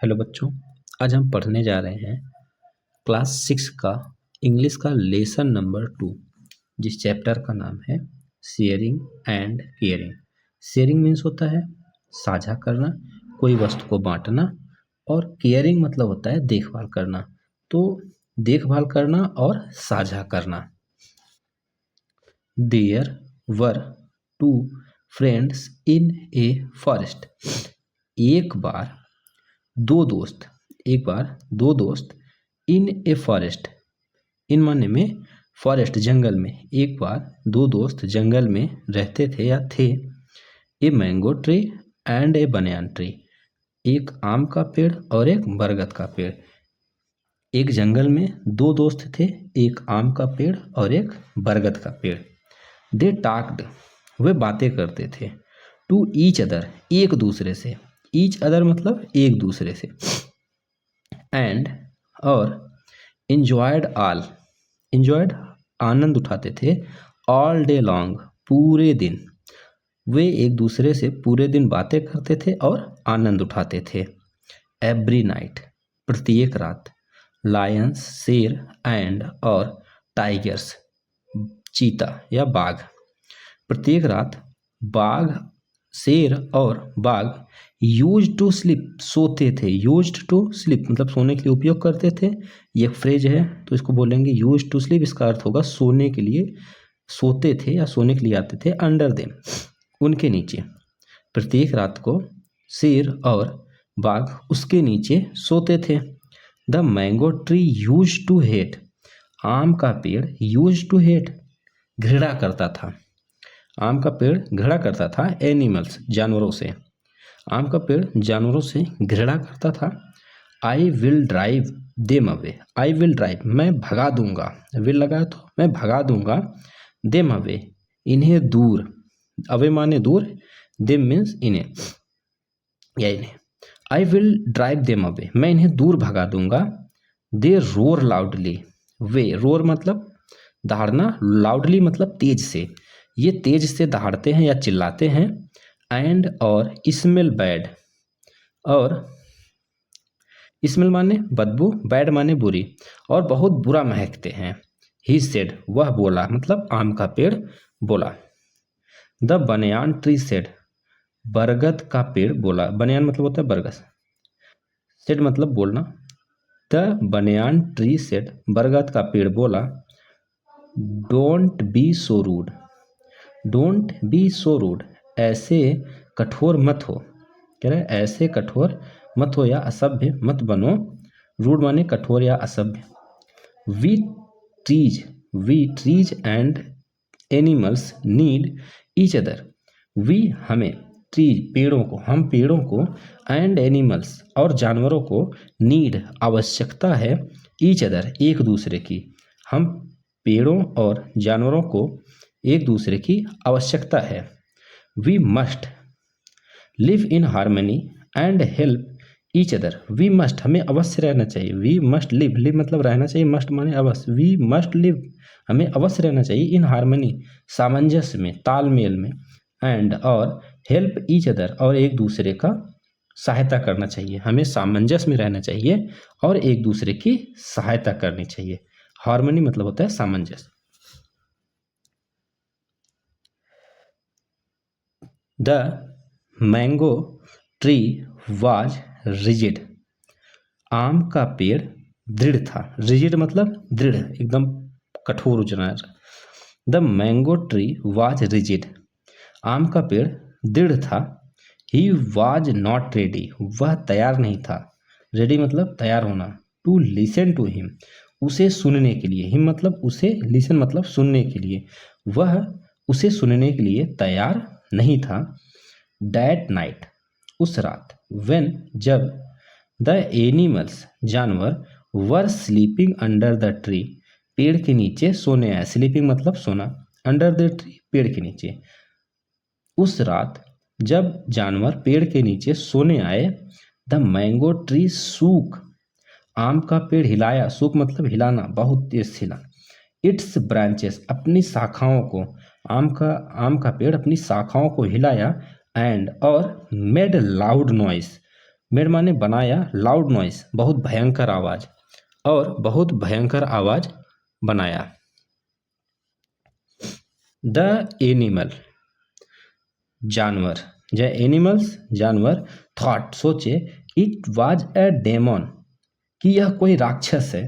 Hello बच्चों, आज हम पढ़ने जा रहे हैं क्लास 6 का इंग्लिश का लेसन नंबर 2, जिस चैप्टर का नाम है sharing and caring. Sharing means होता है साझा करना, कोई वस्तु को बांटना, और केयरिंग मतलब होता है देखभाल करना। तो देखभाल करना और साझा करना। There were two friends in a forest. एक बार दो दोस्त इन ए फॉरेस्ट, इन माने में फॉरेस्ट जंगल में, एक बार दो दोस्त जंगल में रहते थे या थे। A mango tree and A banyan tree, एक आम का पेड़ और एक बरगद का पेड़। एक जंगल में दो दोस्त थे, एक आम का पेड़ और एक बरगद का पेड़। दे टाक्ड, वे बातें करते थे। टू ईच अदर, एक दूसरे से। ईच अदर मतलब एक दूसरे से। एंड और enjoyed आनंद उठाते थे। ऑल डे लॉन्ग, पूरे दिन। वे एक दूसरे से पूरे दिन बातें करते थे और आनंद उठाते थे। एवरी नाइट, प्रत्येक रात। लायंस, शेर, एंड और टाइगर्स, चीता या बाघ। प्रत्येक रात बाघ, शेर और बाघ यूज टू स्लीप, सोते थे। यूज टू स्लीप मतलब सोने के लिए उपयोग करते थे। ये फ्रेज है तो इसको बोलेंगे यूज टू स्लीप। इसका अर्थ होगा सोने के लिए, सोते थे या सोने के लिए आते थे। अंडर देम, उनके नीचे। प्रत्येक रात को शेर और बाघ उसके नीचे सोते थे। The mango tree use to hate, आम का पेड़ यूज टू हेट, घृणा करता था। आम का पेड़ घृणा करता था एनिमल्स, जानवरों से। आम का पेड़ जानवरों से घृणा करता था। I will drive them away, I will drive मैं भगा दूंगा, विल लगा तो मैं भगा दूंगा। देम अवे, इन्हें दूर। अवे माने दूर, देम मीन्स इन्हें या इन्हें। I will drive them away, मैं इन्हें दूर भगा दूंगा। दे रोर लाउडली, वे रोर मतलब दहाड़ना, लाउडली मतलब तेज से। ये तेज से दहाड़ते हैं या चिल्लाते हैं। एंड और स्मेल बैड, और स्मेल माने बदबू, बैड माने बुरी, और बहुत बुरा महकते हैं। ही सेड, वह बोला मतलब आम का पेड़ बोला। द बनियान ट्री सेड, बरगद का पेड़ बोला। बनियान मतलब होता है बरगद, सेड मतलब बोलना। द बनियान ट्री सेड, बरगद का पेड़ बोला। Don't be so rude, don't be so rude, ऐसे कठोर मत हो। कह रहे ऐसे कठोर मत हो या असभ्य मत बनो। रूड माने कठोर या असभ्य। We trees and animals need each other, we हमें, ट्रीज पेड़ों को, हम पेड़ों को, एंड एनिमल्स और जानवरों को, नीड आवश्यकता है, ईच अदर एक दूसरे की। हम पेड़ों और जानवरों को एक दूसरे की आवश्यकता है। We must live in harmony and help each other, we must हमें अवश्य रहना चाहिए। वी मस्ट लिव, लिव मतलब रहना चाहिए, मस्ट माने अवश्य। वी मस्ट लिव हमें अवश्य रहना चाहिए। इन हार्मनी सामंजस्य में, तालमेल में। एंड और हेल्प ईच अदर और एक दूसरे का सहायता करना चाहिए। हमें सामंजस्य में रहना चाहिए और एक दूसरे की सहायता करनी चाहिए। हार्मनी मतलब होता है सामंजस्य। The mango tree was rigid, आम का पेड़ दृढ़ था। रिजिड मतलब दृढ़, एकदम कठोर उजना। The mango tree was rigid, आम का पेड़ दृढ़ था। ही वाज नॉट रेडी, वह तैयार नहीं था। रेडी मतलब तैयार होना। टू लिसन टू हिम, उसे सुनने के लिए। हिम मतलब उसे, लिसन मतलब सुनने के लिए। वह उसे सुनने के लिए तैयार नहीं था। दैट नाइट, उस रात। व्हेन जब। द एनिमल्स, जानवर। Were sleeping under the tree, पेड़ के नीचे सोने आए। स्लीपिंग मतलब सोना, अंडर द ट्री पेड़ के नीचे। उस रात जब जानवर पेड़ के नीचे सोने आए। द मैंगो ट्री सूक, आम का पेड़ हिलाया। सूक मतलब हिलाना, बहुत तेज हिला। इट्स ब्रांचेस, अपनी शाखाओं को। आम का पेड़ अपनी शाखाओं को हिलाया। एंड और मेड लाउड नॉइस, मेड माने बनाया, लाउड नॉइस बहुत भयंकर आवाज, और बहुत भयंकर आवाज बनाया। द एनिमल जानवर, ज एनिमल्स जानवर, थॉट सोचे, इट वाज अ डेमन कि यह कोई राक्षस है,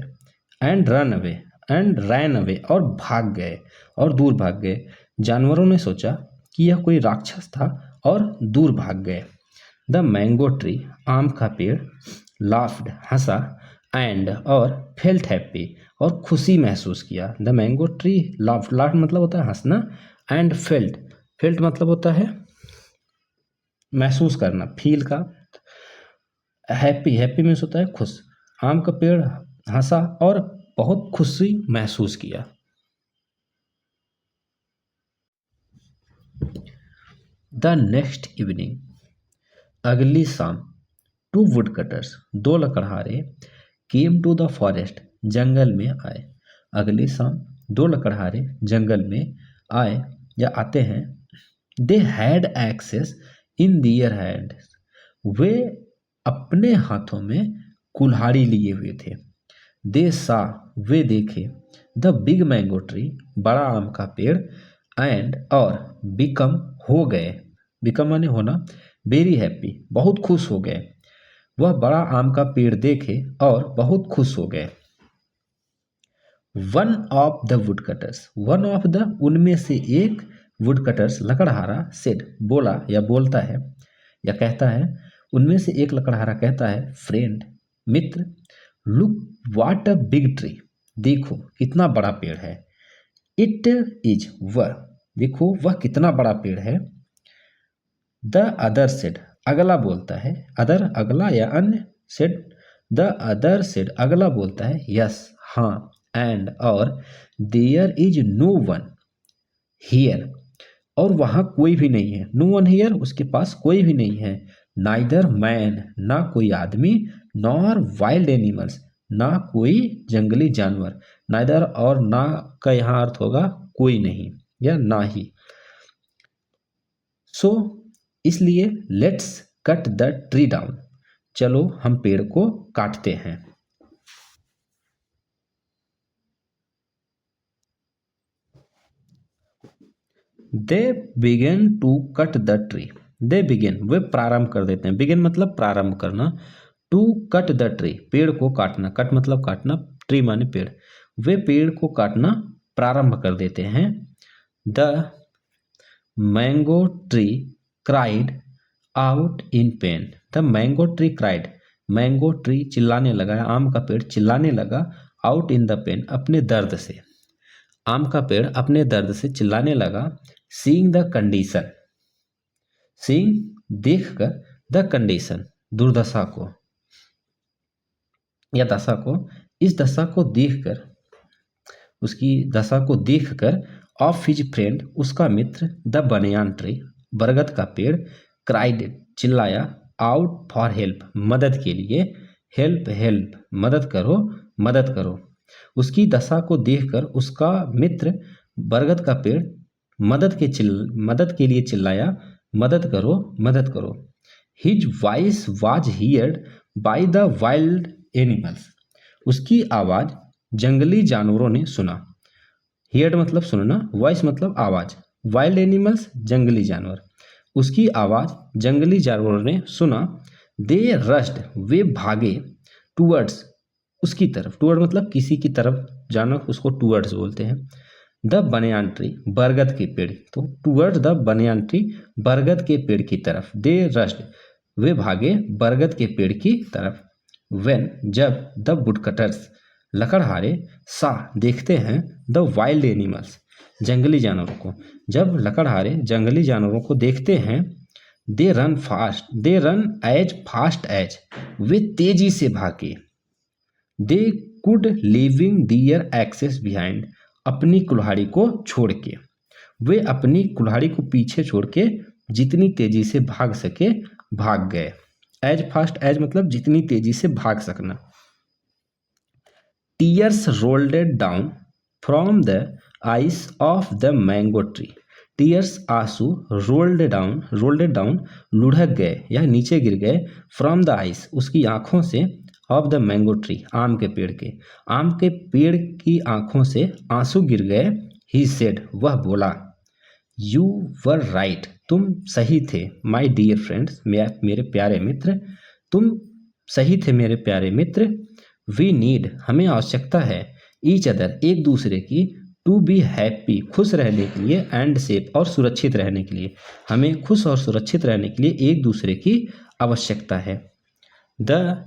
एंड रैन अवे और भाग गए और दूर भाग गए। जानवरों ने सोचा कि यह कोई राक्षस था और दूर भाग गए। द मैंगो ट्री आम का पेड़, लाफ्ड हंसा, एंड और फेल्ट हैप्पी और खुशी महसूस किया। The mango tree laughed, laughed मतलब होता है हंसना, एंड फेल्ट, फेल्ट मतलब होता है महसूस करना, फील का। हैप्पी, हैप्पी मीन्स होता है खुश। आम का पेड़ हंसा और बहुत खुशी महसूस किया। द नेक्स्ट इवनिंग, अगली शाम, टू वुड कटर्स दो लकड़हारे, केम टू द फॉरेस्ट जंगल में आए। अगली शाम दो लकड़हारे जंगल में आए या आते हैं। They had axes in their hand, वे अपने हाथों में कुल्हाड़ी लिए हुए थे। दे सा वे देखे, द बिग मैंगो ट्री बड़ा आम का पेड़, एंड और बिकम हो गए, बिकम माने होना, वेरी हैप्पी बहुत खुश हो गए। वह बड़ा आम का पेड़ देखे और बहुत खुश हो गए। One of the wood cutters, one of the उनमें से एक, वुड कटर्स लकड़हारा, सेड बोला या बोलता है या कहता है, उनमें से एक लकड़हारा कहता है, friend Mitra, look watt a big tree देखो कितना बड़ा पेड़ है। इट इज वह, देखो वह कितना बड़ा पेड़ है। द अदर सेड अगला बोलता है, अदर अगला या अन्य, सेड द अदर सेड अगला बोलता है, यस हाँ, एंड और there is no one here और वहां कोई भी नहीं है। नो वन हियर उसके पास कोई भी नहीं है। नाइदर मैन ना कोई आदमी, नॉर वाइल्ड एनिमल्स ना कोई जंगली जानवर। नाइदर और ना का यहाँ अर्थ होगा कोई नहीं या ना ही। सो इसलिए let's cut the tree down, चलो हम पेड़ को काटते हैं। They begin to cut the tree, they begin वे प्रारंभ कर देते हैं, बिगेन मतलब प्रारंभ करना, टू कट द ट्री पेड़ को काटना, कट मतलब काटना, ट्री माने पेड़, वे पेड़ को काटना प्रारंभ कर देते हैं। The mango tree cried out in pen, the mango tree cried, mango tree चिल्लाने लगा, आम का पेड़ चिल्लाने लगा, आउट इन द पेन अपने दर्द से, आम का पेड़ अपने दर्द से चिल्लाने लगा। सीइंग द कंडीशन, सीइंग देखकर, द कंडीशन दुर्दशा को या दशा को, इस दशा को देखकर, उसकी दशा को देखकर, ऑफ हिज फ्रेंड उसका मित्र, द बनियान ट्री बरगद का पेड़, क्राइड चिल्लाया, आउट फॉर हेल्प मदद के लिए, हेल्प हेल्प मदद करो मदद करो। उसकी दशा को देखकर उसका मित्र बरगद का पेड़ मदद के लिए चिल्लाया, मदद करो मदद करो। His voice was heard by the wild animals, उसकी आवाज जंगली जानवरों ने सुना। हियर्ड मतलब सुनना, वॉइस मतलब आवाज, वाइल्ड एनिमल्स जंगली जानवर, उसकी आवाज जंगली जानवरों ने सुना। दे रश्ड वे भागे, टूवर्ड्स उसकी तरफ, टूवर्ड मतलब किसी की तरफ जाना, उसको टूवर्ड्स बोलते हैं। द बनियान ट्री बरगद के पेड़, तो टूवर्ड द बनियान ट्री बरगद के पेड़ की तरफ। दे रश्ड वे भागे बरगद के पेड़ की तरफ। व्हेन जब, द वुडकटर्स लकड़हारे, सा देखते हैं, द वाइल्ड एनिमल्स जंगली जानवरों को, जब लकड़हारे जंगली जानवरों को देखते हैं। They run fast, they run as fast as वे तेजी से भागे। They could leaving their axes behind अपनी कुल्हाड़ी को छोड़ के, वे अपनी कुल्हाड़ी को पीछे छोड़ के जितनी तेजी से भाग सके भाग गए। एज फास्ट एज मतलब जितनी तेजी से भाग सकना। Tears rolled down from the ice of the mango tree, tears आंसू रोल्ड डाउन लुढ़क गए या नीचे गिर गए फ्रॉम द आइस उसकी आंखों से ऑफ द मैंगो ट्री आम के पेड़ की आंखों से आंसू गिर गए ही सेड वह बोला यू वर राइट तुम सही थे माई डियर फ्रेंड्स मेरे प्यारे मित्र तुम सही थे मेरे प्यारे मित्र वी नीड हमें आवश्यकता है ईच अदर एक दूसरे की टू बी हैप्पी खुश रहने के लिए एंड सेफ और सुरक्षित रहने के लिए हमें खुश और सुरक्षित रहने के लिए एक दूसरे की आवश्यकता है द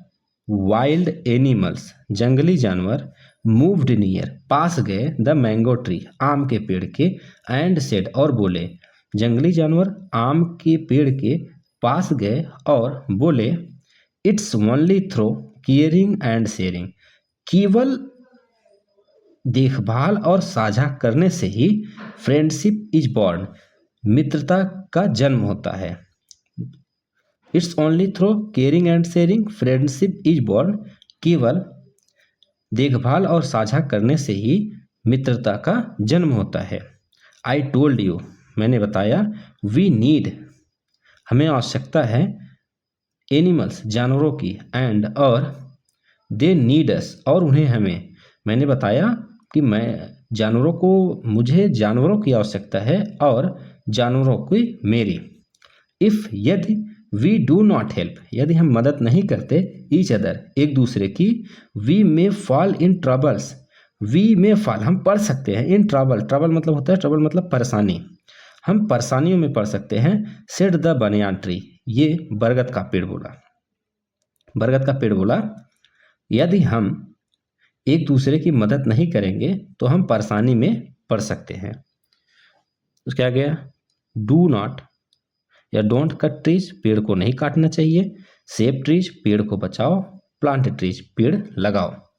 वाइल्ड एनिमल्स जंगली जानवर मूव्ड नियर पास गए द मैंगो ट्री आम के पेड़ के एंड सेड और बोले जंगली जानवर आम के पेड़ के पास गए और बोले it's only through caring and sharing केवल देखभाल और साझा करने से ही फ्रेंडशिप इज बॉर्न मित्रता का जन्म होता है it's only through caring and sharing friendship is born केवल देखभाल और साझा करने से ही मित्रता का जन्म होता है आई टोल्ड यू मैंने बताया वी नीड हमें आवश्यकता है एनिमल्स जानवरों की एंड और दे नीड अस और उन्हें हमें मैंने बताया कि मुझे जानवरों की आवश्यकता है और जानवरों की मेरी इफ यदि वी डू नॉट हेल्प यदि हम मदद नहीं करते ईच अदर एक दूसरे की we may fall in troubles we may fall हम पढ़ सकते हैं इन ट्रबल मतलब होता है ट्रबल मतलब परेशानी हम परेशानियों में पड़ सकते हैं सेड द बनियान ट्री ये बरगद का पेड़ बोला यदि हम एक दूसरे की मदद नहीं करेंगे तो हम परेशानी में पड़ सकते हैं उसके आगे डू नॉट या डोंट कट ट्रीज पेड़ को नहीं काटना चाहिए सेव ट्रीज पेड़ को बचाओ प्लांट ट्रीज पेड़ लगाओ